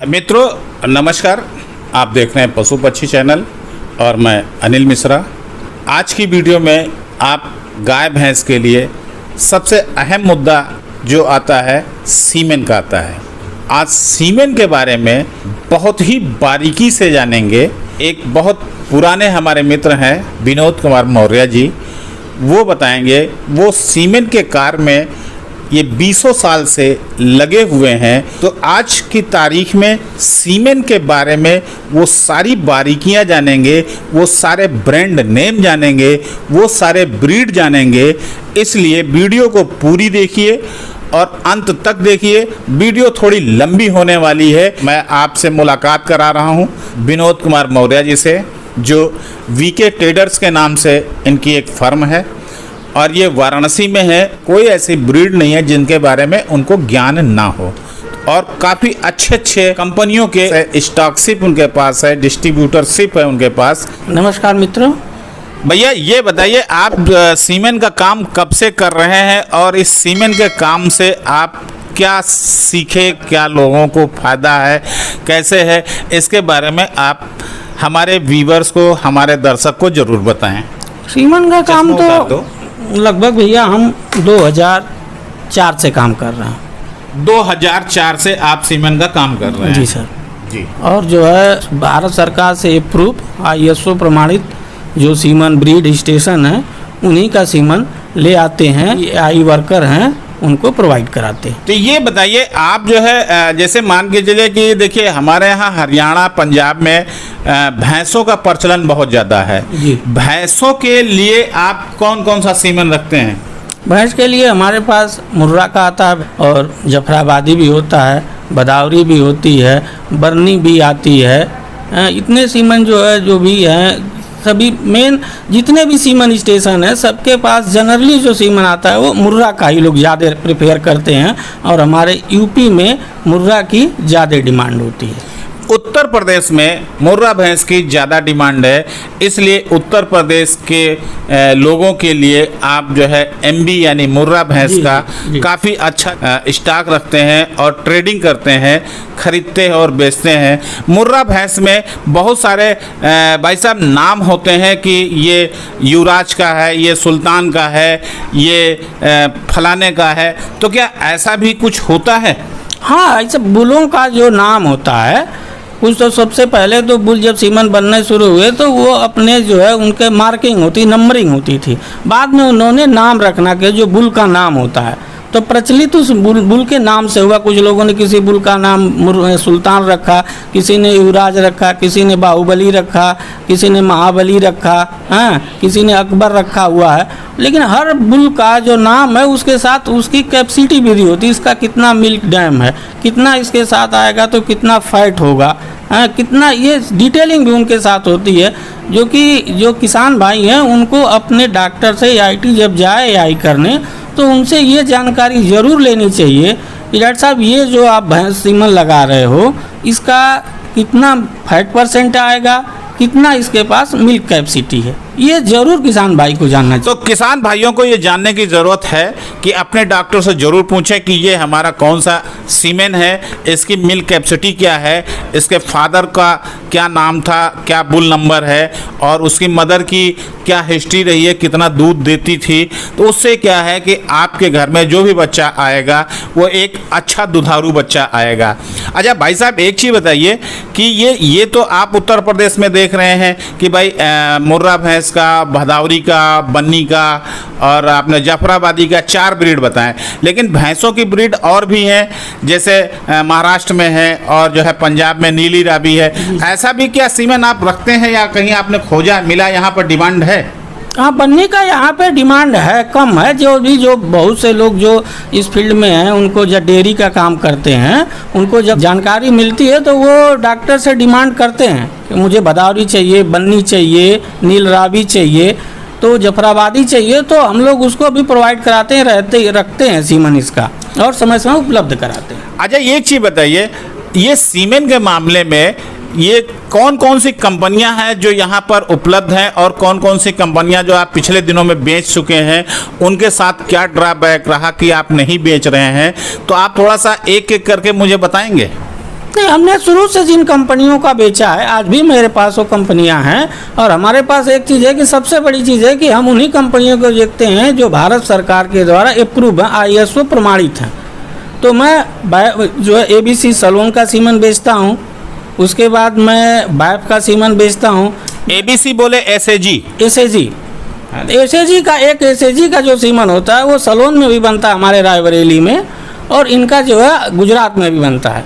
मित्रों नमस्कार, आप देख रहे हैं पशु पक्षी चैनल और मैं अनिल मिश्रा। आज की वीडियो में आप गाय भैंस के लिए सबसे अहम मुद्दा जो आता है सीमेन का आता है। आज सीमेन के बारे में बहुत ही बारीकी से जानेंगे। एक बहुत पुराने हमारे मित्र हैं विनोद कुमार मौर्य जी, वो बताएंगे। वो सीमेन के कार्य में ये 20 साल से लगे हुए हैं। तो आज की तारीख में सीमेन के बारे में वो सारी बारीकियां जानेंगे, वो सारे ब्रांड नेम जानेंगे, वो सारे ब्रीड जानेंगे। इसलिए वीडियो को पूरी देखिए और अंत तक देखिए। वीडियो थोड़ी लंबी होने वाली है। मैं आपसे मुलाकात करा रहा हूँ विनोद कुमार मौर्य जी से, जो वीके ट्रेडर्स के नाम से इनकी एक फर्म है और ये वाराणसी में है। कोई ऐसी ब्रीड नहीं है जिनके बारे में उनको ज्ञान ना हो और काफ़ी अच्छे कंपनियों के स्टॉकशिप उनके पास है, डिस्ट्रीब्यूटरशिप है उनके पास। नमस्कार मित्रों। भैया ये बताइए, आप सीमेन का काम कब से कर रहे हैं और इस सीमेन के काम से आप क्या सीखे, क्या लोगों को फ़ायदा है, कैसे है, इसके बारे में आप हमारे व्यूवर्स को, हमारे दर्शक को ज़रूर बताएं। सीमेन का काम तो लगभग भैया हम 2004 से काम कर रहे हैं। 2004 से आप सीमेन का काम कर रहे हैं? जी सर जी। और जो है भारत सरकार से अप्रूव ISO प्रमाणित जो सीमेन ब्रीड स्टेशन है, उन्हीं का सीमेन ले आते हैं। AI वर्कर हैं, उनको प्रोवाइड कराते हैं। तो ये बताइए, आप जो है जैसे मान के चलिए कि देखिए हमारे यहाँ हरियाणा, पंजाब में भैंसों का प्रचलन बहुत ज़्यादा है। जी। भैंसों के लिए आप कौन कौन सा सीमेन रखते हैं? भैंस के लिए हमारे पास मुर्रा का आता है और जफराबादी भी होता है, बदावरी भी होती है, बर्नी भी आती है। इतने सीमेन जो है, जो भी हैं, सभी मेन जितने भी सीमेन स्टेशन है, सबके पास जनरली जो सीमेन आता है वो मुर्रा का ही लोग ज़्यादा प्रेफर करते हैं और हमारे यूपी में मुर्रा की ज़्यादा डिमांड होती है। उत्तर प्रदेश में मुर्रा भैंस की ज़्यादा डिमांड है, इसलिए उत्तर प्रदेश के लोगों के लिए आप जो है MB यानी मुर्रा भैंस का काफ़ी अच्छा स्टॉक रखते हैं और ट्रेडिंग करते हैं, खरीदते हैं और बेचते हैं। मुर्रा भैंस में बहुत सारे भाई साहब नाम होते हैं कि ये युवराज का है, ये सुल्तान का है, ये फलाने का है। तो क्या ऐसा भी कुछ होता है? हाँ, ऐसे बुलों का जो नाम होता है कुछ, तो सबसे पहले तो बुल जब सीमेन बनने शुरू हुए तो वो अपने जो है उनके मार्किंग होती, नंबरिंग होती थी। बाद में उन्होंने नाम रखना के जो बुल का नाम होता है तो प्रचलित उस बुल के नाम से हुआ। कुछ लोगों ने किसी बुल का नाम सुल्तान रखा, किसी ने युवराज रखा, किसी ने बाहुबली रखा, किसी ने महाबली रखा, किसी ने अकबर रखा हुआ है। लेकिन हर बुल का जो नाम है उसके साथ उसकी कैपेसिटी भी होती है। इसका कितना मिल्क डैम है, कितना इसके साथ आएगा तो कितना फैट होगा, कितना, ये डिटेलिंग भी उनके साथ होती है। जो किसान भाई हैं उनको अपने डॉक्टर से AIT जब जाए AI करने तो उनसे ये जानकारी ज़रूर लेनी चाहिए कि डॉक्टर साहब ये जो आप भैंस सीमेन लगा रहे हो इसका कितना फैट % आएगा, कितना इसके पास मिल्क कैपेसिटी है, ये जरूर किसान भाई को जानना चाहिए। तो किसान भाइयों को ये जानने की ज़रूरत है कि अपने डॉक्टर से ज़रूर पूछें कि ये हमारा कौन सा सीमेन है, इसकी मिल्क कैपेसिटी क्या है, इसके फादर का क्या नाम था, क्या बुल नंबर है और उसकी मदर की क्या हिस्ट्री रही है, कितना दूध देती थी। तो उससे क्या है कि आपके घर में जो भी बच्चा आएगा वो एक अच्छा दुधारू बच्चा आएगा। अच्छा भाई साहब, एक चीज़ बताइए कि ये तो आप उत्तर प्रदेश में देख रहे हैं कि भाई मुर्रा भैंस का, भदावरी का, बन्नी का और आपने जाफराबादी का 4 ब्रीड बताएं। लेकिन भैंसों की ब्रीड और भी हैं, जैसे महाराष्ट्र में है और जो है पंजाब में नीली रावी है। ऐसा भी क्या सीमेन आप रखते हैं या कहीं आपने खोजा, मिला, यहाँ पर डिमांड है? हाँ, बन्नी का यहाँ पे डिमांड है, कम है। जो बहुत से लोग जो इस फील्ड में हैं, उनको जब डेयरी का काम करते हैं, उनको जब जानकारी मिलती है तो वो डॉक्टर से डिमांड करते हैं कि मुझे भदावरी चाहिए, बन्नी चाहिए, नील रावी चाहिए, तो जफराबादी चाहिए। तो हम लोग उसको भी प्रोवाइड कराते हैं, रखते हैं सीमेन इसका और समय समय उपलब्ध कराते हैं। अच्छा एक चीज़ बताइए, ये सीमेन के मामले में ये कौन कौन सी कंपनियां हैं जो यहाँ पर उपलब्ध हैं और कौन कौन सी कंपनियां जो आप पिछले दिनों में बेच चुके हैं, उनके साथ क्या ड्रॉबैक रहा कि आप नहीं बेच रहे हैं? तो आप थोड़ा सा एक एक करके मुझे बताएंगे। नहीं, हमने शुरू से जिन कंपनियों का बेचा है, आज भी मेरे पास वो कंपनियां हैं। और हमारे पास एक चीज़ है कि सबसे बड़ी चीज़ है कि हम उन्हीं कंपनियों को देखते हैं जो भारत सरकार के द्वारा अप्रूव है, ISO प्रमाणित हैं। तो मैं जो है ABC सलोन का सीमेंट बेचता हूँ, उसके बाद मैं बायफ का सीमेंट बेचता हूँ। ABC बोले SAG? SAG का SAG का जो सीमेंट होता है वो सलोन में भी बनता है हमारे रायबरेली में, और इनका जो है गुजरात में भी बनता है।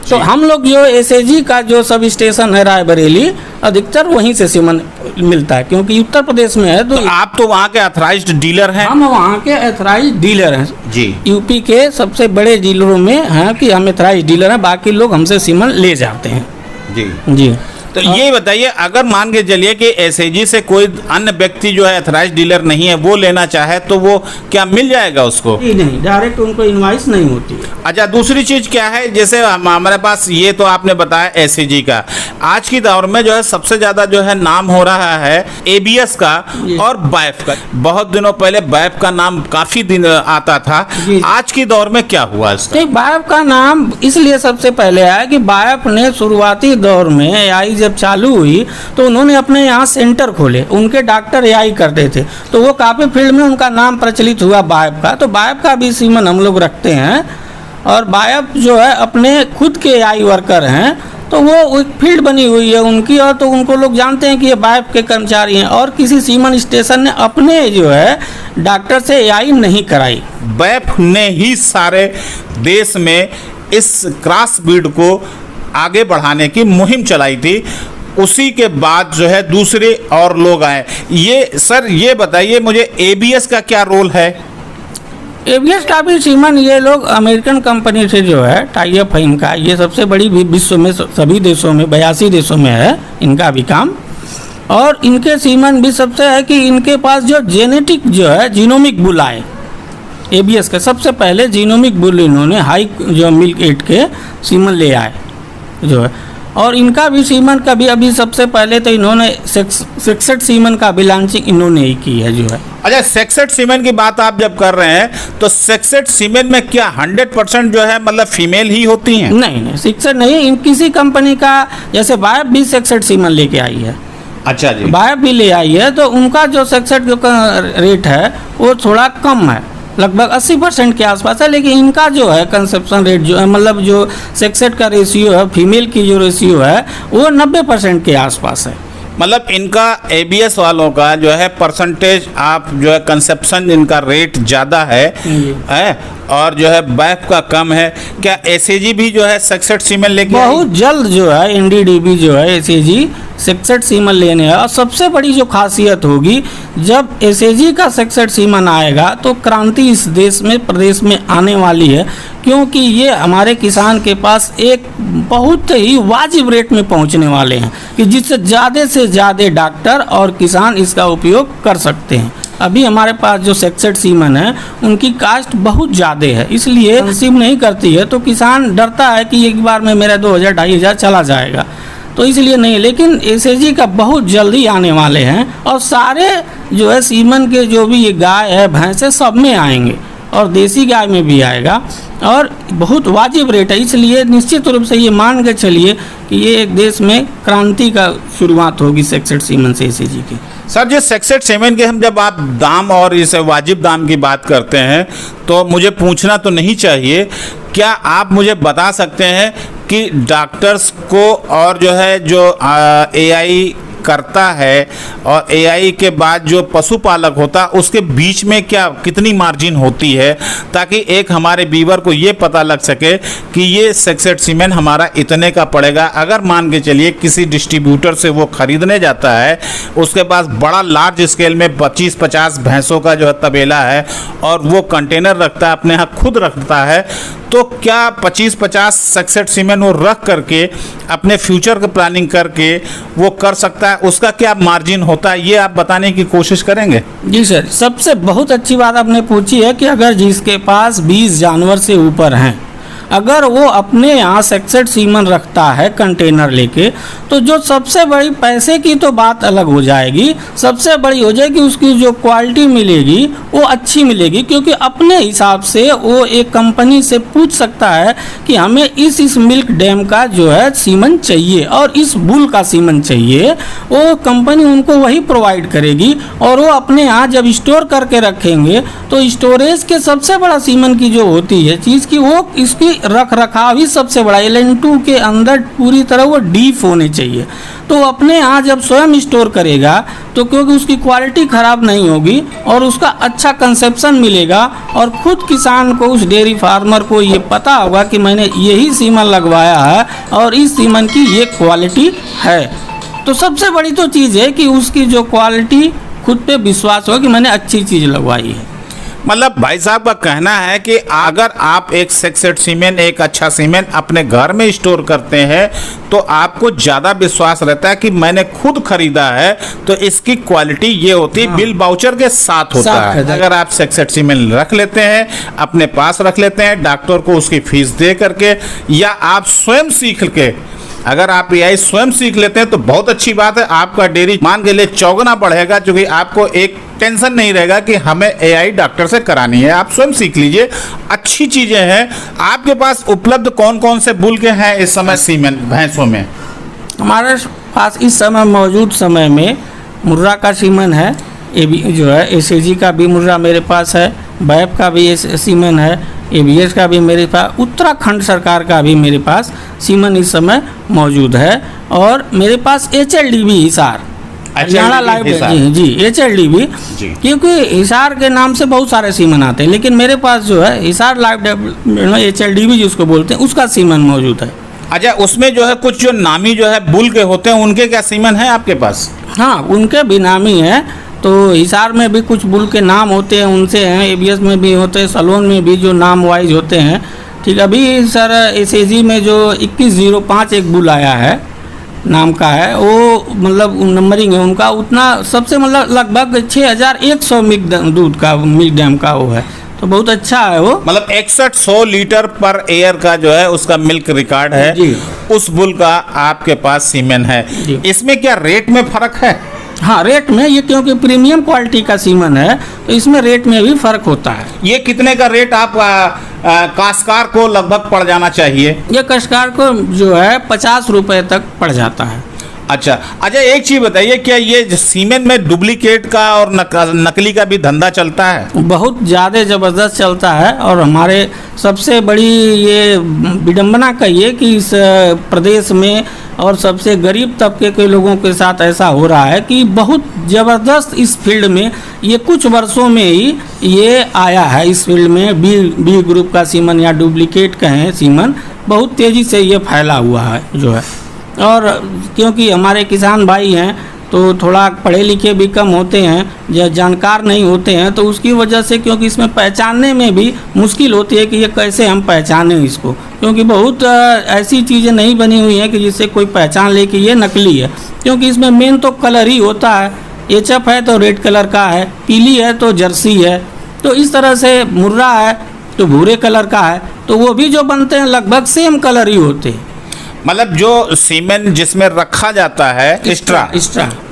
तो हम लोग जो SAG का जो सब स्टेशन है रायबरेली, अधिकतर वहीं से सीमेंट मिलता है, क्योंकि उत्तर प्रदेश में है। तो आप तो वहाँ के ऑथराइज्ड डीलर हैं? हम वहाँ के ऑथराइज्ड डीलर हैं जी। यूपी के सबसे बड़े डीलरों में हैं कि हम ऑथराइज्ड डीलर हैं, बाकी लोग हमसे सीमेंट ले जाते हैं। जी जी। तो ये बताइए, अगर मान के चलिए कि SAG से कोई अन्य व्यक्ति जो है ऑथराइज्ड डीलर नहीं है, वो लेना चाहे तो वो क्या मिल जाएगा उसको? जी नहीं, डायरेक्ट उनको इनवाइस नहीं होती है। अच्छा, दूसरी चीज क्या है, जैसे हमारे पास ये तो आपने बताया SAG का, आज की दौर में जो है सबसे ज्यादा जो है नाम हो रहा है ABS का और बायफ का। बहुत दिनों पहले बायफ का नाम काफी दिन आता था, आज की दौर में क्या हुआ इसका? बायफ का नाम इसलिए सबसे पहले आया कि बायफ ने शुरुआती दौर में AI जब चालू हुई तो उन्होंने अपने यहाँ सेंटर खोले, उनके डॉक्टर AI करते थे, तो वो काफ़ी फील्ड में उनका नाम प्रचलित हुआ बायफ का। तो बायफ का भी सीमेंट हम लोग रखते हैं, और बायफ जो है अपने खुद के AI वर्कर हैं, तो वो एक फील्ड बनी हुई है उनकी, और तो उनको लोग जानते हैं कि ये बायफ के कर्मचारी हैं। और किसी सीमेंट स्टेशन ने अपने जो है डॉक्टर से AI नहीं कराई। बायफ ने ही सारे देश में इस क्रॉस ब्रीड को आगे बढ़ाने की मुहिम चलाई थी, उसी के बाद जो है दूसरे और लोग आए। ये सर ये बताइए मुझे, ABS का क्या रोल है? ABS का भी सीमेंट ये लोग अमेरिकन कंपनी से जो है टाई अप है इनका, ये सबसे बड़ी विश्व में सभी देशों में 82 देशों में है इनका भी काम। और इनके सीमेंट भी सबसे है कि इनके पास जो जेनेटिक जो है जीनोमिक बुल आए, ABS का सबसे पहले जीनोमिक बुल इन्होंने हाई जो मिल्क एट के सीमेंट ले आए जो है। और इनका भी सीमेंट का भी अभी सबसे पहले तो इन्होंने 66 सीमेंट का भी लॉन्चिंग इन्होंने ही की है जो है। अच्छा, 66 सीमेंट की बात आप जब कर रहे हैं तो 66 सीमेंट में क्या 100% जो है मतलब फीमेल ही होती हैं? नहीं 66 नहीं, इन किसी कंपनी का जैसे बायफ भी 66 सीमेंट लेके आई है। अच्छा जी। बायफ भी ले आई है, तो उनका जो 66 का रेट है वो थोड़ा कम है, लगभग 80% के आसपास है। लेकिन इनका जो है कंसेप्शन रेट जो है, मतलब जो 66 का रेशियो है, फीमेल की जो रेशियो है वो 90% के आसपास है। मतलब इनका ABS वालों का जो है परसेंटेज आप जो है कंसेप्शन इनका रेट ज़्यादा है और जो है बायफ का कम है। क्या SAG भी जो है 66 सीमेंट लेके बहुत जल्द जो है NDDB जो है SAG 66 सीमेंट लेने है। और सबसे बड़ी जो खासियत होगी, जब SAG का 66 सीमेंट आएगा तो क्रांति इस देश में प्रदेश में आने वाली है, क्योंकि ये हमारे किसान के पास एक बहुत ही वाजिब रेट में पहुंचने वाले हैं कि जिससे ज़्यादा से ज़्यादा डॉक्टर और किसान इसका उपयोग कर सकते हैं। अभी हमारे पास जो 66 सीमेंट है उनकी कास्ट बहुत ज़्यादा है, इसलिए रिसीव नहीं करती है, तो किसान डरता है कि एक बार में मेरा 2000-2500 चला जाएगा, तो इसलिए नहीं। लेकिन SAG का बहुत जल्दी आने वाले हैं, और सारे जो है सीमेंट के जो भी ये गाय है भैंस है सब में आएंगे, और देसी गाय में भी आएगा, और बहुत वाजिब रेट है। इसलिए निश्चित रूप से ये मान के चलिए कि ये एक देश में क्रांति का शुरुआत होगी 66 सीमेंट से SAG की। सर जो 66 सीमेंट के हम जब आप दाम और इस वाजिब दाम की बात करते हैं तो मुझे पूछना तो नहीं चाहिए, क्या आप मुझे बता सकते हैं कि डॉक्टर्स को और जो है जो AI करता है और AI के बाद जो पशुपालक होता उसके बीच में क्या कितनी मार्जिन होती है, ताकि एक हमारे व्यूअर को ये पता लग सके कि ये 66 सीमेंट हमारा इतने का पड़ेगा। अगर मान के चलिए किसी डिस्ट्रीब्यूटर से वो खरीदने जाता है, उसके पास बड़ा लार्ज स्केल में 25-50 भैंसों का जो है तबेला है और वो कंटेनर रखता है, अपने यहाँ खुद रखता है, तो क्या 25-50 66 सीमेंट वो रख करके अपने फ्यूचर की प्लानिंग करके वो कर सकता है? उसका क्या मार्जिन होता है, ये आप बताने की कोशिश करेंगे? जी सर, सबसे बहुत अच्छी बात आपने पूछी है कि अगर जिसके पास 20 जानवर से ऊपर हैं, अगर वो अपने यहाँ सेक्सेट सीमन रखता है कंटेनर लेके, तो जो सबसे बड़ी पैसे की तो बात अलग हो जाएगी, सबसे बड़ी हो जाएगी उसकी जो क्वालिटी मिलेगी वो अच्छी मिलेगी, क्योंकि अपने हिसाब से वो एक कंपनी से पूछ सकता है कि हमें इस मिल्क डैम का जो है सीमन चाहिए और इस बुल का सीमन चाहिए, वो कंपनी उनको वही प्रोवाइड करेगी। और वो अपने यहाँ जब स्टोर करके रखेंगे तो स्टोरेज के सबसे बड़ा सीमन की जो होती है चीज़ की, वो इसकी रख रखाव ही सबसे बड़ा, LN2 के अंदर पूरी तरह वो डीप होने चाहिए। तो अपने यहाँ जब स्वयं स्टोर करेगा तो क्योंकि उसकी क्वालिटी ख़राब नहीं होगी और उसका अच्छा कंसेप्शन मिलेगा, और ख़ुद किसान को, उस डेयरी फार्मर को ये पता होगा कि मैंने यही सीमन लगवाया है और इस सीमन की ये क्वालिटी है। तो सबसे बड़ी तो चीज़ है कि उसकी जो क्वालिटी, खुद पे विश्वास हो कि मैंने अच्छी चीज़ लगवाई है। मतलब भाई साहब का कहना है कि अगर आप एक सेक्सेट सीमेंट, एक अच्छा सीमेंट अपने घर में स्टोर करते हैं तो आपको ज़्यादा विश्वास रहता है कि मैंने खुद खरीदा है तो इसकी क्वालिटी ये होती है, बिल वाउचर के साथ होता है। अगर आप सेक्सेट सीमेंट रख लेते हैं, अपने पास रख लेते हैं, डॉक्टर को उसकी फीस दे करके, या आप स्वयं सीख के, अगर आप AI स्वयं सीख लेते हैं तो बहुत अच्छी बात है। आपका डेयरी मान के लिए चौगुना बढ़ेगा, क्योंकि आपको एक टेंशन नहीं रहेगा कि हमें AI डॉक्टर से करानी है, आप स्वयं सीख लीजिए। अच्छी चीज़ें हैं। आपके पास उपलब्ध कौन कौन से बुल के हैं इस समय सीमेंट भैंसों में? हमारे पास इस समय मौजूद समय में मुर्रा का सीमन है, ये भी जो है ACG का भी मुर्रा मेरे पास है, बैप का भी सीमन है, ABS का भी मेरे पास, उत्तराखंड सरकार का भी मेरे पास सीमन इस समय मौजूद है, और मेरे पास HLD भी हिसार, हरियाणा लाइव, जी HLD भी, क्योंकि हिसार के नाम से बहुत सारे सीमन आते हैं, लेकिन मेरे पास जो है हिसार लाइव HLD भी जिसको बोलते हैं उसका सीमन मौजूद है। अच्छा, उसमें जो है कुछ जो नामी जो है बुल के होते हैं उनके क्या सीमन है आपके पास? हाँ, उनके भी नामी है। तो हिसार में भी कुछ बुल के नाम होते हैं, उनसे हैं, ABS में भी होते हैं, सलोन में भी जो नाम वाइज होते हैं। ठीक, अभी सर ACG में जो 2105 एक बुल आया है नाम का है, वो मतलब नंबरिंग है उनका, उतना सबसे मतलब लगभग 6100 दूध का मिल्क डैम का वो है, तो बहुत अच्छा है वो। मतलब 6100 लीटर पर एयर का जो है उसका मिल्क रिकॉर्ड है जी। उस बुल का आपके पास सीमेन है। इसमें क्या रेट में फर्क है? हाँ, रेट में ये क्योंकि प्रीमियम क्वालिटी का सीमन है तो इसमें रेट में भी फर्क होता है। ये कितने का रेट आप काश्तकार को लगभग पड़ जाना चाहिए? ये काश्तकार को जो है 50 रुपए तक पड़ जाता है। अच्छा, एक चीज बताइए, क्या ये सीमेंट में डुप्लीकेट का और नकली का भी धंधा चलता है? बहुत ज़्यादा ज़बरदस्त चलता है, और हमारे सबसे बड़ी ये विडंबना कहिए कि इस प्रदेश में और सबसे गरीब तबके के लोगों के साथ ऐसा हो रहा है कि बहुत ज़बरदस्त इस फील्ड में ये कुछ वर्षों में ही ये आया है। इस फील्ड में बी ग्रुप का सीमन या डुप्लीकेट कहें सीमन, बहुत तेज़ी से ये फैला हुआ है जो है। और क्योंकि हमारे किसान भाई हैं तो थोड़ा पढ़े लिखे भी कम होते हैं या जानकार नहीं होते हैं, तो उसकी वजह से क्योंकि इसमें पहचानने में भी मुश्किल होती है कि ये कैसे हम पहचानें इसको, क्योंकि बहुत ऐसी चीज़ें नहीं बनी हुई हैं कि जिससे कोई पहचान ले कि ये नकली है। क्योंकि इसमें मेन तो कलर ही होता है, HF है तो रेड कलर का है, पीली है तो जर्सी है, तो इस तरह से मुर्रा है तो भूरे कलर का है, तो वो भी जो बनते हैं लगभग सेम कलर ही होते हैं। मतलब जो सीमेंट जिसमें रखा जाता है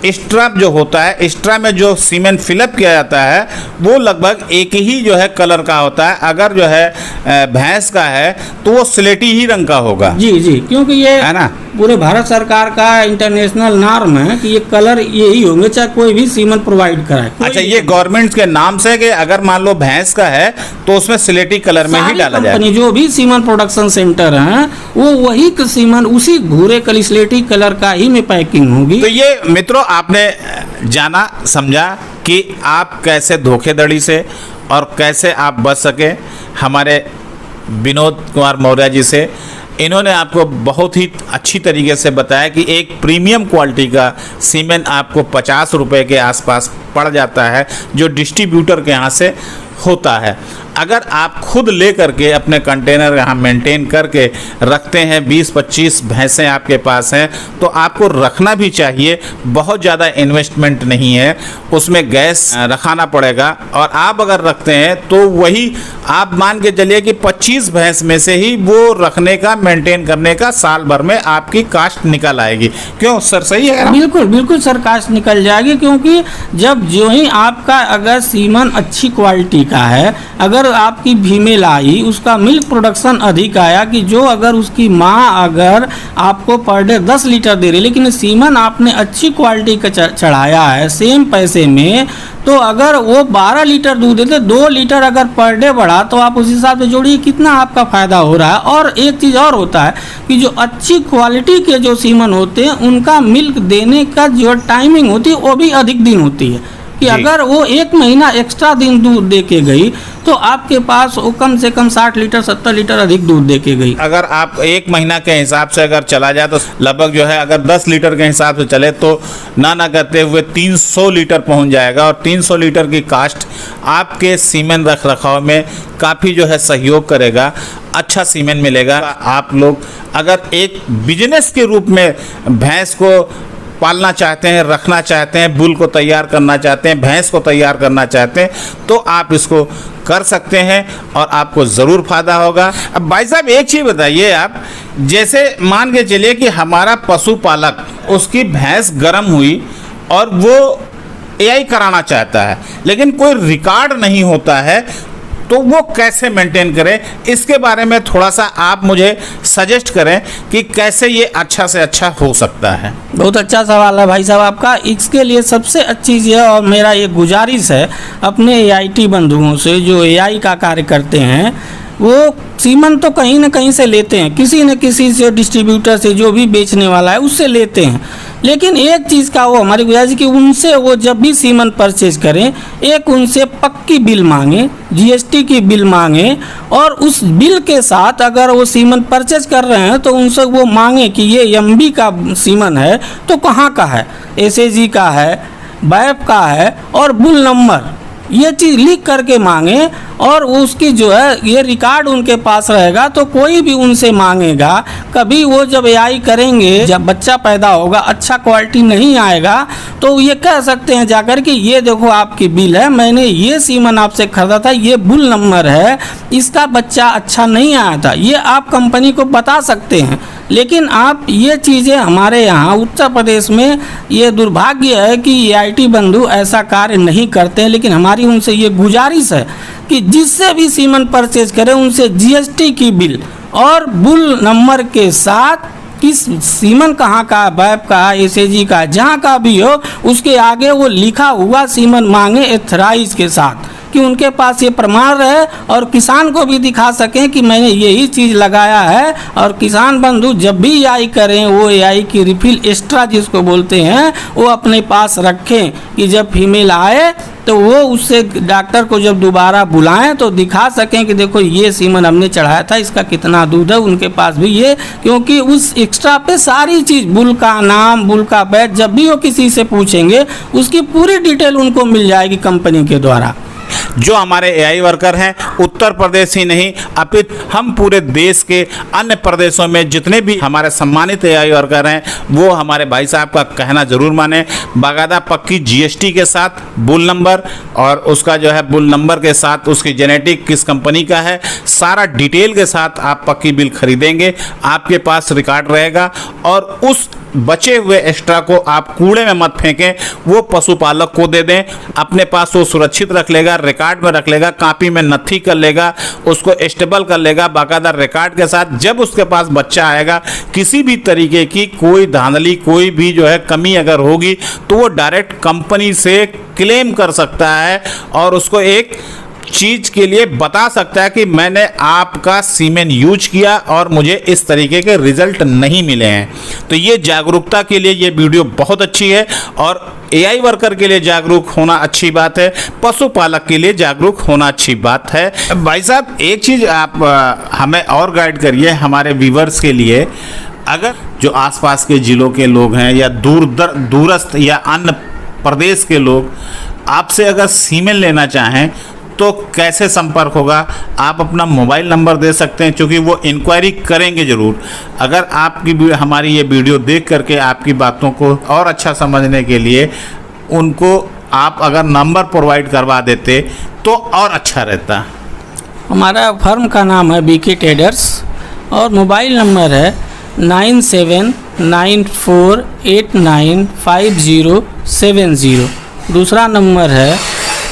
स्ट्रा जो होता है, स्ट्रा में जो सीमेंट फिलअप किया जाता है वो लगभग एक ही जो है कलर का होता है। अगर जो है भैंस का है तो वो स्लेटी ही रंग का होगा। जी जी, क्योंकि ये है ना, पूरे भारत सरकार का इंटरनेशनल नॉर्म है कि ये कलर यही होंगे चाहे कोई भी सीमेंट प्रोवाइड कराए। अच्छा, ये गवर्नमेंट के नाम से कि अगर मान लो भैंस का है तो उसमें स्लेटी कलर में ही डाला जाए। जो भी सीमेंट प्रोडक्शन सेंटर हैं वो वही सीमेंट उसी भूरे स्लेटी कलर का ही में पैकिंग होगी। तो ये मित्रों आपने जाना समझा कि आप कैसे धोखेधड़ी से और कैसे आप बच सके हमारे विनोद कुमार मौर्य जी से। इन्होंने आपको बहुत ही अच्छी तरीके से बताया कि एक प्रीमियम क्वालिटी का सीमेंट आपको 50 रुपए के आसपास पड़ जाता है जो डिस्ट्रीब्यूटर के यहाँ से होता है। अगर आप खुद ले करके अपने कंटेनर यहाँ मेंटेन करके रखते हैं, 20-25 भैंसें आपके पास हैं, तो आपको रखना भी चाहिए। बहुत ज़्यादा इन्वेस्टमेंट नहीं है, उसमें गैस रखाना पड़ेगा। और आप अगर रखते हैं तो वही आप मान के चलिए कि 25 भैंस में से ही वो रखने का, मेंटेन करने का साल भर में आपकी कास्ट निकल आएगी। क्यों सर, सही है ना? बिल्कुल बिल्कुल सर, कास्ट निकल जाएगी, क्योंकि जब जो ही आपका अगर सीमन अच्छी क्वालिटी का है, अगर आपकी फीमेल आई, उसका मिल्क प्रोडक्शन अधिक आया, कि जो अगर उसकी माँ अगर आपको पर डे 10 लीटर दे रही, लेकिन सीमन आपने अच्छी क्वालिटी का चढ़ाया है सेम पैसे में, तो अगर वो 12 लीटर दूध देते, 2 लीटर अगर पर डे बढ़ा, तो आप उस हिसाब से जोड़िए कितना आपका फ़ायदा हो रहा है। और एक चीज़ और होता है कि जो अच्छी क्वालिटी के जो सीमन होते हैं, उनका मिल्क देने का जो टाइमिंग होती है वो भी अधिक दिन होती है, कि अगर वो 1 महीना एक्स्ट्रा दिन दूध दे के गई, तो आपके पास वो कम से कम 60 लीटर 70 लीटर अधिक दूध दे के गई। अगर आप 1 महीना के हिसाब से अगर चला जाए तो लगभग जो है, अगर 10 लीटर के हिसाब से चले तो ना करते हुए 300 लीटर पहुंच जाएगा। और 300 लीटर की कास्ट आपके सीमेन रख रखाव में काफ़ी जो है सहयोग करेगा, अच्छा सीमेन मिलेगा। आप लोग अगर एक बिजनेस के रूप में भैंस को पालना चाहते हैं, रखना चाहते हैं, बुल को तैयार करना चाहते हैं, भैंस को तैयार करना चाहते हैं, तो आप इसको कर सकते हैं और आपको ज़रूर फायदा होगा। अब भाई साहब एक चीज़ बताइए, आप जैसे मान के चलिए कि हमारा पशुपालक, उसकी भैंस गर्म हुई और वो एआई कराना चाहता है, लेकिन कोई रिकॉर्ड नहीं होता है, तो वो कैसे मेंटेन करें? इसके बारे में थोड़ा सा आप मुझे सजेस्ट करें कि कैसे ये अच्छा से अच्छा हो सकता है। बहुत अच्छा सवाल है भाई साहब आपका। इसके लिए सबसे अच्छी चीज़ है, और मेरा ये गुजारिश है अपने एआईटी बंधुओं से जो एआई का कार्य करते हैं, वो सीमन तो कहीं ना कहीं से लेते हैं, किसी न किसी से, डिस्ट्रीब्यूटर से, जो भी बेचने वाला है उससे लेते हैं। लेकिन एक चीज़ का वो हमारी गुजारिश कि उनसे वो जब भी सीमन परचेज करें, एक उनसे पक्की बिल मांगे, जीएसटी की बिल मांगे, और उस बिल के साथ अगर वो सीमन परचेज कर रहे हैं तो उनसे वो मांगे कि ये एमबी का सीमन है तो कहाँ का है, एसएजी का है, बैप का है, और बुल नंबर, ये चीज़ लिख करके मांगे। और उसकी जो है ये रिकॉर्ड उनके पास रहेगा, तो कोई भी उनसे मांगेगा, कभी वो जब एआई करेंगे, जब बच्चा पैदा होगा, अच्छा क्वालिटी नहीं आएगा, तो ये कह सकते हैं जाकर कि ये देखो आपकी बिल है, मैंने ये सीमन आपसे खरीदा था, ये बुल नंबर है, इसका बच्चा अच्छा नहीं आया था, ये आप कंपनी को बता सकते हैं। लेकिन आप ये चीज़ें हमारे यहाँ उत्तर प्रदेश में ये दुर्भाग्य है कि एआईटी बंधु ऐसा कार्य नहीं करते हैं। लेकिन हमारी उनसे ये गुजारिश है कि जिससे भी सीमन परचेज करें, उनसे जीएसटी की बिल और बुल नंबर के साथ किस सीमन कहाँ का, बैप का, एसएजी का, जहाँ का भी हो, उसके आगे वो लिखा हुआ सीमन मांगे एथराइज के साथ, कि उनके पास ये प्रमाण रहे और किसान को भी दिखा सकें कि मैंने यही चीज़ लगाया है। और किसान बंधु जब भी एआई करें, वो एआई की रिफिल एक्स्ट्रा जिसको बोलते हैं, वो अपने पास रखें, कि जब फीमेल आए तो वो उससे डॉक्टर को जब दोबारा बुलाएं तो दिखा सकें कि देखो ये सीमन हमने चढ़ाया था, इसका कितना दूध है, उनके पास भी ये, क्योंकि उस एक्स्ट्रा पे सारी चीज़, बुल का नाम, बुल का बैच, जब भी वो किसी से पूछेंगे उसकी पूरी डिटेल उनको मिल जाएगी कंपनी के द्वारा। जो हमारे एआई वर्कर हैं, उत्तर प्रदेश ही नहीं अपितु हम पूरे देश के अन्य प्रदेशों में जितने भी हमारे सम्मानित एआई वर्कर हैं, वो हमारे भाई साहब का कहना ज़रूर माने। बाकायदा पक्की जीएसटी के साथ बुल नंबर, और उसका जो है बुल नंबर के साथ उसकी जेनेटिक किस कंपनी का है, सारा डिटेल के साथ आप पक्की बिल खरीदेंगे, आपके पास रिकॉर्ड रहेगा। और उस बचे हुए एक्स्ट्रा को आप कूड़े में मत फेंकें, वो पशुपालक को दे दें, अपने पास वो सुरक्षित रख लेगा, रिकॉर्ड में रख लेगा, कॉपी में नथी कर लेगा, उसको स्टेबल कर लेगा बाकायदा रिकॉर्ड के साथ। जब उसके पास बच्चा आएगा, किसी भी तरीके की कोई धांधली, कोई भी जो है कमी अगर होगी, तो वो डायरेक्ट कंपनी से क्लेम कर सकता है और उसको एक चीज़ के लिए बता सकता है कि मैंने आपका सीमेन यूज किया और मुझे इस तरीके के रिजल्ट नहीं मिले हैं। तो ये जागरूकता के लिए ये वीडियो बहुत अच्छी है, और एआई वर्कर के लिए जागरूक होना अच्छी बात है, पशुपालक के लिए जागरूक होना अच्छी बात है। भाई साहब एक चीज़ आप हमें और गाइड करिए हमारे व्यूवर्स के लिए, अगर जो आसपास के ज़िलों के लोग हैं या दूरस्थ या अन्य प्रदेश के लोग आपसे अगर सीमेन लेना चाहें, तो कैसे संपर्क होगा? आप अपना मोबाइल नंबर दे सकते हैं, क्योंकि वो इंक्वायरी करेंगे ज़रूर। अगर आपकी हमारी ये वीडियो देख करके आपकी बातों को और अच्छा समझने के लिए उनको आप अगर नंबर प्रोवाइड करवा देते तो और अच्छा रहता। हमारा फर्म का नाम है बीके ट्रेडर्स और मोबाइल नंबर है 9794895070। दूसरा नंबर है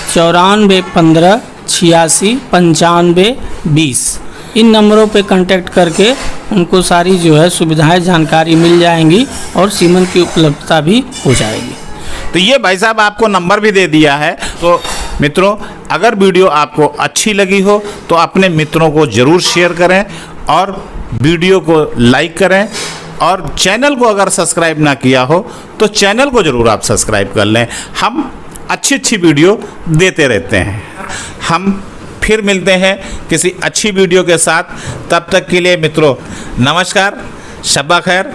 9415869520। इन नंबरों पे कांटेक्ट करके उनको सारी जो है सुविधाएं जानकारी मिल जाएंगी और सीमेंट की उपलब्धता भी हो जाएगी। तो ये भाई साहब आपको नंबर भी दे दिया है। तो मित्रों, अगर वीडियो आपको अच्छी लगी हो तो अपने मित्रों को ज़रूर शेयर करें और वीडियो को लाइक करें, और चैनल को अगर सब्सक्राइब ना किया हो तो चैनल को ज़रूर आप सब्सक्राइब कर लें। हम अच्छी अच्छी वीडियो देते रहते हैं। हम फिर मिलते हैं किसी अच्छी वीडियो के साथ। तब तक के लिए मित्रों नमस्कार, शब्बा खैर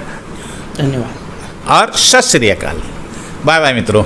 धन्यवाद और सत श्री अकाल। बाय बाय मित्रों।